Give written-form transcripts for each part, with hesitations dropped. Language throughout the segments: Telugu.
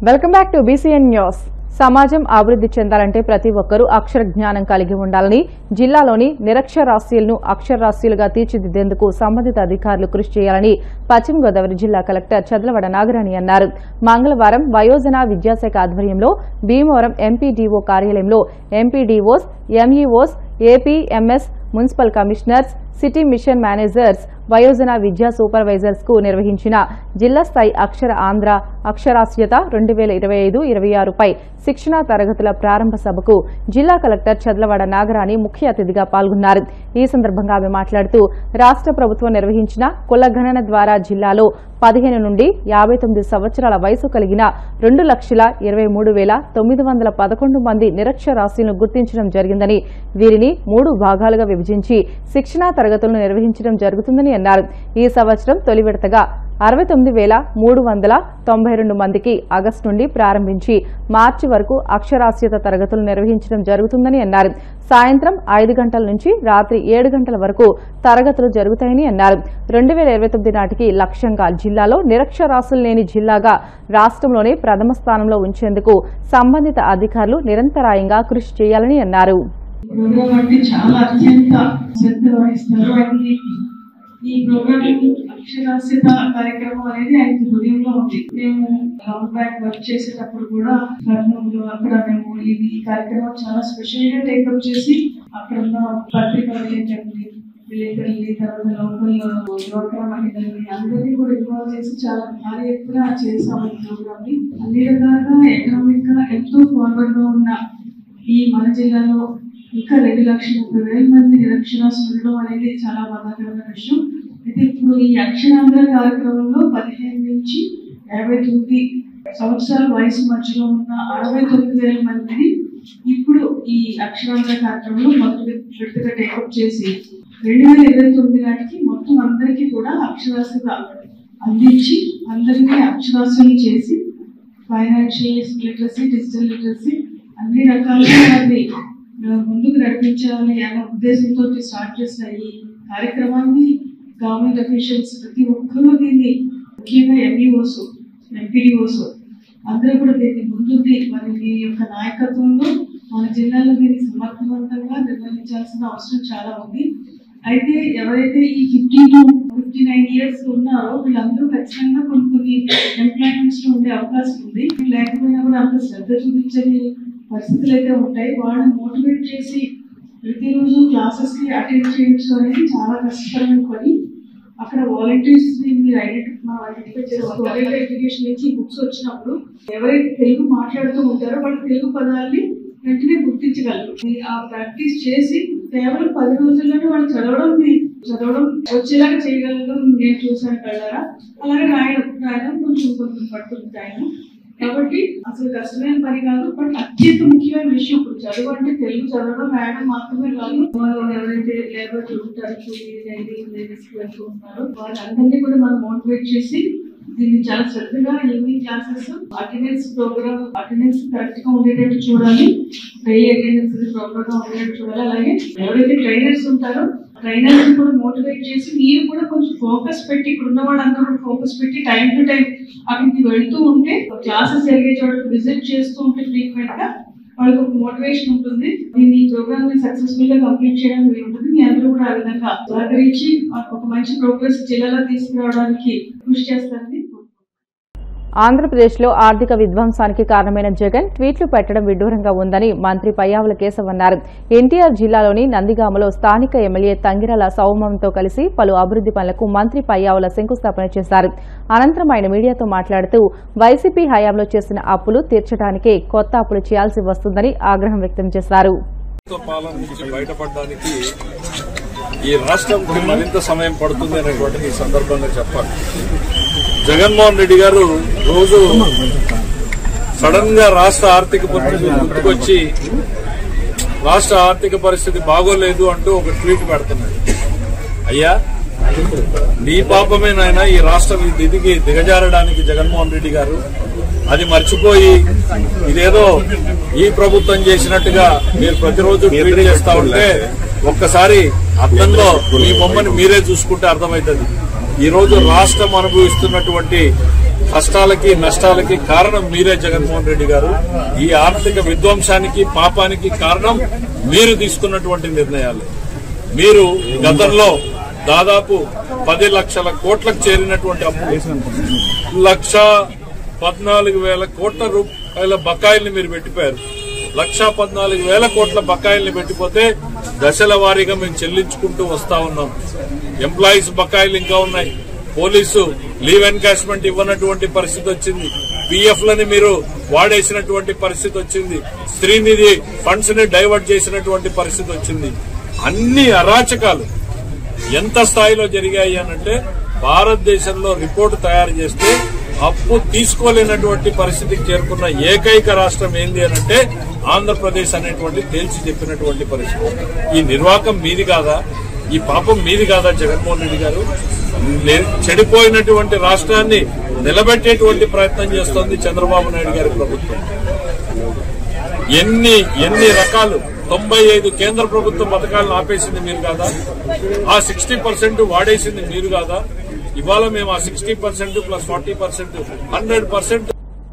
Welcome back to BCN news. సమాజం అభివృద్ధి చెందాలంటే ప్రతి ఒక్కరూ అక్షర జ్ఞానం కలిగి ఉండాలని జిల్లాలోని నిరక్షరాస్యులను అక్షరాస్యులుగా తీర్చిదిద్దేందుకు సంబంధిత అధికారులు కృషి చేయాలని పశ్చిమ గోదావరి జిల్లా కలెక్టర్ చదలవాడ నాగరాణి అన్నారు. మంగళవారం వయోజన విద్యాశాఖ ఆధ్వర్యంలో భీమవరం ఎంపీడీఓ కార్యాలయంలో MPDOs, MEOs, APMS, municipal commissioners, city mission managers, వయోజన విద్యా సూపర్వైజర్స్ కు నిర్వహించిన జిల్లా స్థాయి అక్షర ఆంధ్ర అక్షరాస్యత 2025-26 పై శిక్షణా తరగతుల ప్రారంభ సభకు జిల్లా కలెక్టర్ చదలవాడ నాగరాణి ముఖ్య అతిథిగా పాల్గొన్నారు. ఈ సందర్భంగా ఆమె మాట్లాడుతూ రాష్ట్ర ప్రభుత్వం నిర్వహించిన కుల గణన ద్వారా జిల్లాలో 15 నుండి 59 సంవత్సరాల వయసు కలిగిన 2,23,911 మంది నిరక్షరాస్యులను గుర్తించడం జరిగిందని, వీరిని 3 భాగాలుగా విభజించి శిక్షణా తరగతులను నిర్వహించడం జరుగుతుందని అన్నారు. ఈ సంవత్సరం తొలి విడతగా 69,392 మందికి ఆగస్టు నుండి ప్రారంభించి మార్చి వరకు అక్షరాస్యత తరగతులు నిర్వహించడం జరుగుతుందని అన్నారు. సాయంత్రం 5 గంటల నుంచి రాత్రి 7 గంటల వరకు తరగతులు జరుగుతాయని అన్నారు. 2029 నాటికి లక్ష్యంగా జిల్లాలో నిరక్షరాస్యులు లేని జిల్లాగా రాష్ట్రంలోనే ప్రథమ స్థానంలో ఉంచేందుకు సంబంధిత అధికారులు నిరంతరాయంగా కృషి చేయాలని అన్నారు. ఈ ప్రోగ్రామ్ అక్షరాస్యత కార్యక్రమం అనేది ఆయనకి హృదయంలో ఉంది. మేము రౌండ్ బ్యాక్ వర్క్ చేసేటప్పుడు కూడా కర్నూలు అక్కడ మేము ఈ కార్యక్రమం చాలా స్పెషల్ గా టేకప్ చేసి అక్కడ ఉన్న పత్రికలు విలేకరుల్ని, తర్వాత లోకల్ డ్వాక్రా మహిళల్ని అందరినీ కూడా ఇన్వాల్వ్ చేసి చాలా భారీ ఎత్తున చేసాము ఈ ప్రోగ్రామ్ ని. అన్ని రకాలుగా ఎకనామిక్ గా ఎంతో ఫార్వర్డ్ గా ఉన్న ఈ మన జిల్లాలో ఇంకా 2,30,000 మంది నిరక్షరాస్యులు ఉండడం అనేది చాలా బాధాకరమైన విషయం. అయితే ఇప్పుడు ఈ అక్షరాంధ్ర కార్యక్రమంలో 15 నుంచి 59 సంవత్సరాల వయసు మధ్యలో ఉన్న 69,000 మందిని ఇప్పుడు ఈ అక్షరాంధ్ర కార్యక్రమంలో మొదటి విడతగా టేకప్ చేసి 2029 నాటికి మొత్తం అందరికీ కూడా అక్షరాస్యత అందించి అందరినీ అక్షరాస్యులు చేసి ఫైనాన్షియల్ లిటరసీ, డిజిటల్ లిటరసీ అన్ని రకాలుగా వారిని ముందుకు నడిపించాలి అనే ఉద్దేశంతో స్టార్ట్ చేసిన ఈ కార్యక్రమాన్ని గవర్నమెంట్ అఫీషియల్స్ ప్రతి ఒక్కరూ దీన్ని, ముఖ్యంగా ఎంఈఓస్, ఎంపీడీఓస్ అందరూ కూడా దీన్ని ముందుండి మరి దీని యొక్క నాయకత్వంలో మన జిల్లాలో దీన్ని సమర్థవంతంగా నిర్వహించాల్సిన అవసరం చాలా ఉంది. అయితే ఎవరైతే ఈ 50 to 59 ఇయర్స్ ఉన్నారో వీళ్ళందరూ ఖచ్చితంగా కొన్ని ఎంప్లాయ్మెంట్స్ లో ఉండే అవకాశం ఉంది. లేకపోయినా కూడా అంత శ్రద్ధ చూపించని పరిస్థితులు అయితే ఉంటాయి. వాళ్ళని మోటివేట్ చేసి ప్రతిరోజు క్లాసెస్ కి అటెండ్ చేయించడం అనేది చాలా కష్టకరమైన పని. అక్కడ వాలంటీర్స్ మీరు ఐడెంటిఫై చేయాలి. ఎడ్యుకేషన్ నుంచి బుక్స్ వచ్చినప్పుడు ఎవరైతే తెలుగు మాట్లాడుతూ ఉంటారో వాళ్ళ తెలుగు పదాలని వెంటనే గుర్తించగలరు. ఆ ప్రాక్టీస్ చేసి కేవలం 10 రోజుల్లోనే వాళ్ళు చదవడం వచ్చేలాగా చేయగలరు. నేను చూసాను కళ్ళారా. అలాగే రాయడం కొంచెం పడుతుంది టైం. కాబట్టి అసలు కష్టమైన పని కాదు. బట్ అత్యంత ముఖ్యమైన విషయం ఇప్పుడు చదువు అంటే తెలుగు చదవడం, రాయడం మాత్రమే కాదు. వాళ్ళు ఎవరైతే లేబర్ ఉంటారు, వెళ్తూ ఉంటారో వాళ్ళందరినీ కూడా మనం మోటివేట్ చేసి దీన్ని చాలా శ్రద్ధగా ఈవినింగ్ క్లాసెస్ అటెండెన్స్ కరెక్ట్ గా ఉండేటట్టు చూడాలి. డైలీ అటెండెన్స్ ప్రాపర్ గా ఉండేటట్టు చూడాలి. అలాగే ఎవరైతే ట్రైనర్స్ ఉంటారో ట్రైనర్స్ కూడా మోటివేట్ చేసి మీరు కూడా కొంచెం ఫోకస్ పెట్టి, ఇక్కడ ఉన్న వాళ్ళందరూ కూడా ఫోకస్ పెట్టి టైం టు టైం అక్కడికి వెళ్తూ ఉంటే, క్లాసెస్ జరిగే చోటకి విజిట్ చేస్తూ ఉంటే ఫ్రీక్వెంట్ గా వాళ్ళకి ఒక మోటివేషన్ ఉంటుంది. దీన్ని ఈ ప్రోగ్రామ్ ని సక్సెస్ఫుల్ గా కంప్లీట్ చేయడానికి ఉంటుంది. మీ అందరూ కూడా ఆ విధంగా సహకరించి ఒక మంచి ప్రోగ్రెస్ జిల్లాలో తీసుకురావడానికి కృషి చేస్తారని. ఆంధ్రప్రదేశ్లో ఆర్థిక విధ్వంసానికి కారణమైన జగన్ ట్వీట్లు పెట్టడం విడ్డూరంగా ఉందని మంత్రి పయ్యావుల కేశవ్ అన్నారు. ఎన్టీఆర్ జిల్లాలోని నందిగామలో స్థానిక ఎమ్మెల్యే తంగిరాల సౌమంతో కలిసి పలు అభివృద్ది పనులకు మంత్రి పయ్యావుల శంకుస్థాపన చేశారు. అనంతరం ఆయన మీడియాతో మాట్లాడుతూ వైసీపీ హయాంలో చేసిన అప్పులు తీర్చడానికే కొత్త అప్పులు చేయాల్సి వస్తుందని ఆగ్రహం వ్యక్తం చేశారు. ఈ రాష్ట్రంకి మరింత సమయం పడుతుంది అనేటువంటి ఈ సందర్భంగా చెప్పాలి. జగన్మోహన్ రెడ్డి గారు రోజు సడన్ గా రాష్ట్ర ఆర్థిక పరిస్థితి గుర్తుకొచ్చి రాష్ట్ర ఆర్థిక పరిస్థితి బాగోలేదు అంటూ ఒక ట్వీట్ పెడుతున్నాడు. అయ్యా, నీ పాపమే నాయన ఈ రాష్ట్రం దిదికి దిగజారడానికి జగన్మోహన్ రెడ్డి గారు. అది మర్చిపోయి ఇదేదో ఈ ప్రభుత్వం చేసినట్టుగా మీరు ప్రతిరోజు ట్వీట్ చేస్తా ఉంటే ఒక్కసారి అర్థంలో మీ బొమ్మని మీరే చూసుకుంటే అర్థమవుతుంది. ఈ రోజు రాష్ట్రం అనుభవిస్తున్నటువంటి కష్టాలకి నష్టాలకి కారణం మీరే జగన్మోహన్ రెడ్డి గారు. ఈ ఆర్థిక విధ్వంసానికి పాపానికి కారణం మీరు తీసుకున్నటువంటి నిర్ణయాలు. మీరు గతంలో దాదాపు 10 లక్షల కోట్లకు చేరినటువంటి అప్పు, 1,14,000 కోట్ల రూపాయల బకాయిల్ని మీరు పెట్టిపోయారు. 1,14,000 కోట్ల బకాయిల్ని పెట్టిపోతే దశల వారీగా మేము చెల్లించుకుంటూ వస్తా ఉన్నాం. ఎంప్లాయీస్ బకాయిలు ఇంకా ఉన్నాయి. పోలీసు లీవ్ ఎన్కాష్మెంట్ ఇవ్వనటువంటి పరిస్థితి వచ్చింది. పిఎఫ్లని మీరు వాడేసినటువంటి పరిస్థితి వచ్చింది. శ్రీనిధి ఫండ్స్ ని డైవర్ట్ చేసినటువంటి పరిస్థితి వచ్చింది. అన్ని అరాచకాలు ఎంత స్థాయిలో జరిగాయి అనంటే భారతదేశంలో రిపోర్టు తయారు చేస్తే అప్పు తీసుకోలేనటువంటి పరిస్థితికి చేరుకున్న ఏకైక రాష్ట్రం ఏంది అనంటే ఆంధ్రప్రదేశ్ అనేటువంటి తేల్చి చెప్పినటువంటి పరిస్థితి. ఈ నిర్వాకం మీది కాదా? ఈ పాపం మీది కాదా జగన్మోహన్ రెడ్డి గారు? చెడిపోయినటువంటి రాష్ట్రాన్ని నిలబెట్టేటువంటి ప్రయత్నం చేస్తోంది చంద్రబాబు నాయుడు గారి ప్రభుత్వం. ఎన్ని రకాలు 95 కేంద్ర ప్రభుత్వ పథకాలను ఆపేసింది మీరు కాదా? ఆ 60% వాడేసింది మీరు కాదా? ఇవాళ మేము ఆ 60% ప్లస్ 40% 100%.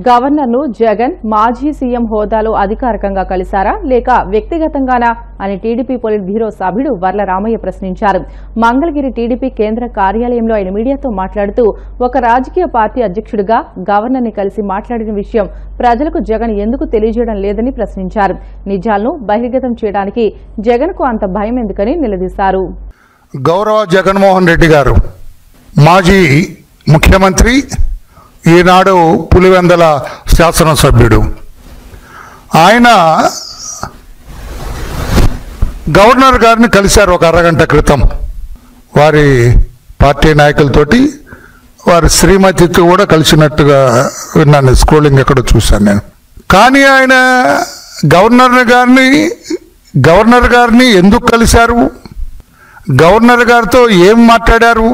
గవర్నర్ను జగన్ మాజీ సీఎం హోదాలో అధికారికంగా కలిశారా లేక వ్యక్తిగతంగానా అని టీడీపీ పొలిట్ బ్యూరో సభ్యుడు వర్ల రామయ్య ప్రశ్నించారు. మంగళగిరి టీడీపీ కేంద్ర కార్యాలయంలో ఆయన మీడియాతో మాట్లాడుతూ ఒక రాజకీయ పార్టీ అధ్యక్షుడిగా గవర్నర్ని కలిసి మాట్లాడిన విషయం ప్రజలకు జగన్ ఎందుకు తెలియజేయడం లేదని ప్రశ్నించారు. నిజాలను బహిర్గతం చేయడానికి జగన్కు అంత భయం ఎందుకని నిలదీశారు. గౌరవ జగన్మోహన్ రెడ్డి గారు మాజీ ముఖ్యమంత్రి, ఈనాడు పులివెందల శాసనసభ్యుడు. ఆయన గవర్నర్ గారిని కలిశారు ఒక అరగంట క్రితం. వారి పార్టీ నాయకులతోటి వారి శ్రీమతితో కూడా కలిసినట్టుగా విన్నాను. స్క్రోలింగ్ ఎక్కడో చూశాను నేను. కానీ ఆయన గవర్నర్ గారిని ఎందుకు కలిశారు? గవర్నర్ గారితో ఏం మాట్లాడారు?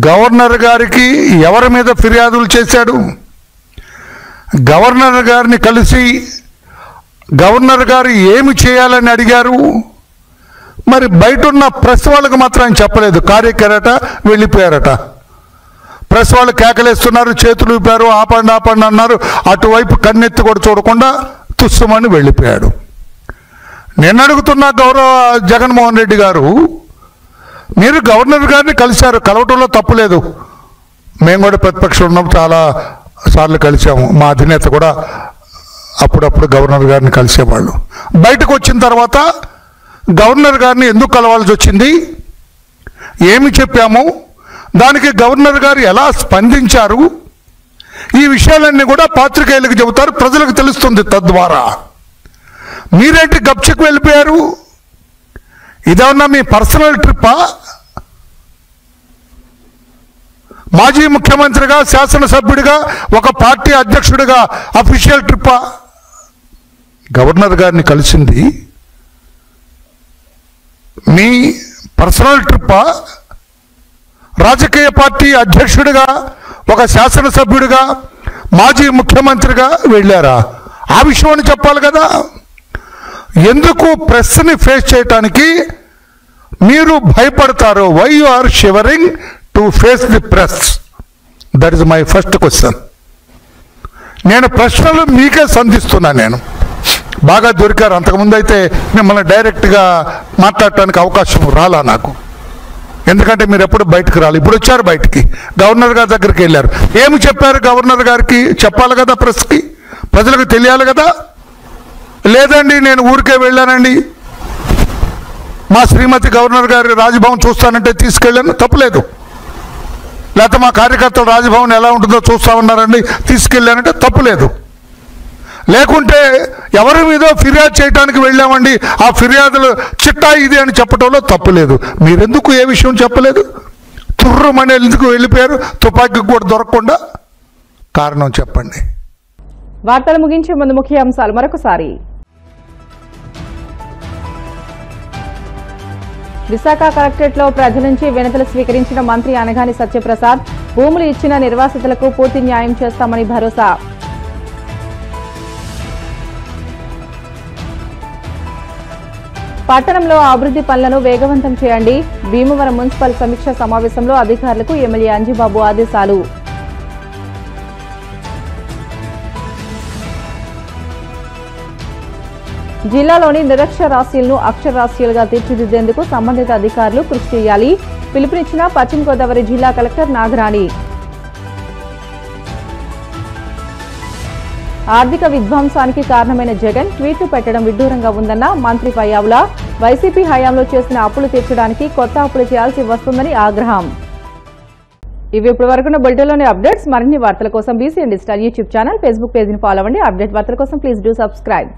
గవర్నర్ గారికి ఎవరి మీద ఫిర్యాదులు చేశాడు? గవర్నర్ గారిని కలిసి గవర్నర్ గారు ఏమి చేయాలని అడిగారు? మరి బయట ఉన్న ప్రెస్ వాళ్ళకు మాత్రం ఆయన చెప్పలేదు. కార్యకరట వెళ్ళిపోయారట. ప్రెస్ వాళ్ళు కేకలేస్తున్నారు, చేతులు ఊపారు, ఆపండి ఆపండి అన్నారు. అటువైపు కన్నెత్తి కూడా చూడకుండా తుస్సుమని వెళ్ళిపోయాడు. నేను అడుగుతున్నా గౌరవ జగన్మోహన్ రెడ్డి గారు, మీరు గవర్నర్ గారిని కలిశారు, కలవటంలో తప్పులేదు. మేము కూడా ప్రతిపక్షం ఉన్నప్పుడు చాలా సార్లు కలిసాము. మా అధినేత కూడా అప్పుడప్పుడు గవర్నర్ గారిని కలిసేవాళ్ళు. బయటకు వచ్చిన తర్వాత గవర్నర్ గారిని ఎందుకు కలవాల్సి వచ్చింది, ఏమి చెప్పాము, దానికి గవర్నర్ గారు ఎలా స్పందించారు, ఈ విషయాలన్నీ కూడా పాత్రికేయులకు చెబుతారు, ప్రజలకు తెలుస్తుంది. తద్వారా మీరేంటి గప్చుకు వెళ్ళిపోయారు? ఇదేమన్నా మీ పర్సనల్ ట్రిప్పా? మాజీ ముఖ్యమంత్రిగా, శాసనసభ్యుడిగా, ఒక పార్టీ అధ్యక్షుడిగా అఫీషియల్ ట్రిప్పా? గవర్నర్ గారిని కలిసింది మీ పర్సనల్ ట్రిప్పా? రాజకీయ పార్టీ అధ్యక్షుడిగా, ఒక శాసనసభ్యుడిగా, మాజీ ముఖ్యమంత్రిగా వెళ్ళారా? ఆ విషయాన్ని చెప్పాలి కదా. ఎందుకు ప్రెస్ని ఫేస్ చేయటానికి మీరు భయపడతారు? Why you are shivering to face the press? That is my first question. నేను ప్రశ్నలు మీకే సంధిస్తున్నా. నేను బాగా దొరికారు. అంతకుముందు అయితే మిమ్మల్ని డైరెక్ట్గా మాట్లాడటానికి అవకాశం రాలా నాకు. ఎందుకంటే మీరు ఎప్పుడు బయటకు రాలి. ఇప్పుడు వచ్చారు బయటికి, గవర్నర్ గారి దగ్గరికి వెళ్ళారు. ఏమి చెప్పారు గవర్నర్ గారికి? చెప్పాలి కదా, ప్రెస్కి, ప్రజలకు తెలియాలి కదా. లేదండి నేను ఊరికే వెళ్ళానండి, మా శ్రీమతి గవర్నర్ గారి రాజ్భవన్ చూస్తానంటే తీసుకెళ్ళాను, తప్పులేదు. లేకపోతే మా కార్యకర్తలు రాజ్భవన్ ఎలా ఉంటుందో చూస్తా ఉన్నారండి, తీసుకెళ్ళానంటే తప్పులేదు. లేకుంటే ఎవరి మీద ఫిర్యాదు చేయడానికి వెళ్ళామండి, ఆ ఫిర్యాదులు చిట్టా ఇది అని చెప్పడంలో తప్పులేదు. మీరెందుకు ఏ విషయం చెప్పలేదు? తుర్రమని ఎందుకు వెళ్ళిపోయారు? తుపాకీ కూడా దొరకకుండా కారణం చెప్పండి. వార్తలు ముగించే ముందు ముఖ్య అంశాలు మరొకసారి. విశాఖ కలెక్టరేట్లో ప్రజల నుంచి వినతులు స్వీకరించిన మంత్రి అనగాని సత్యప్రసాద్. భూములు ఇచ్చిన నిర్వాసితులకు పూర్తి న్యాయం చేస్తామని భరోసా. పట్టణంలో అభివృద్ధి పనులను వేగవంతం చేయండి. భీమవరం మున్సిపల్ సమీక్ష సమావేశంలో అధికారులకు ఎమ్మెల్యే అంజిబాబు ఆదేశాలు. జిల్లాలోని నిరక్షరాస్యులను అక్షరాస్యులుగా తీర్చిదిద్దేందుకు సంబంధిత అధికారులు కృషి చేయాలి. పిలుపునిచ్చిన పశ్చిమ గోదావరి జిల్లా కలెక్టర్ నాగరాణి. ఆర్థిక విధ్వంసానికి కారణమైన జగన్ ట్వీట్లు పెట్టడం విడ్డూరంగా ఉందన్న మంత్రి పయ్యావుల. వైసీపీ హయాంలో చేసిన అప్పులు తీర్చడానికి కొత్త అప్పులు చేయాల్సి వస్తుందని ఆగ్రహం. ఇవి ఇప్పటివరకున్న బులెటిన్లోని అప్డేట్స్. మరిన్ని వార్తల కోసం BCN digital YouTube channel, Facebook పేజీని ఫాలో అవ్వండి. అప్డేట్ వార్తల కోసం ప్లీజ్ డూ సబ్స్క్రైబ్.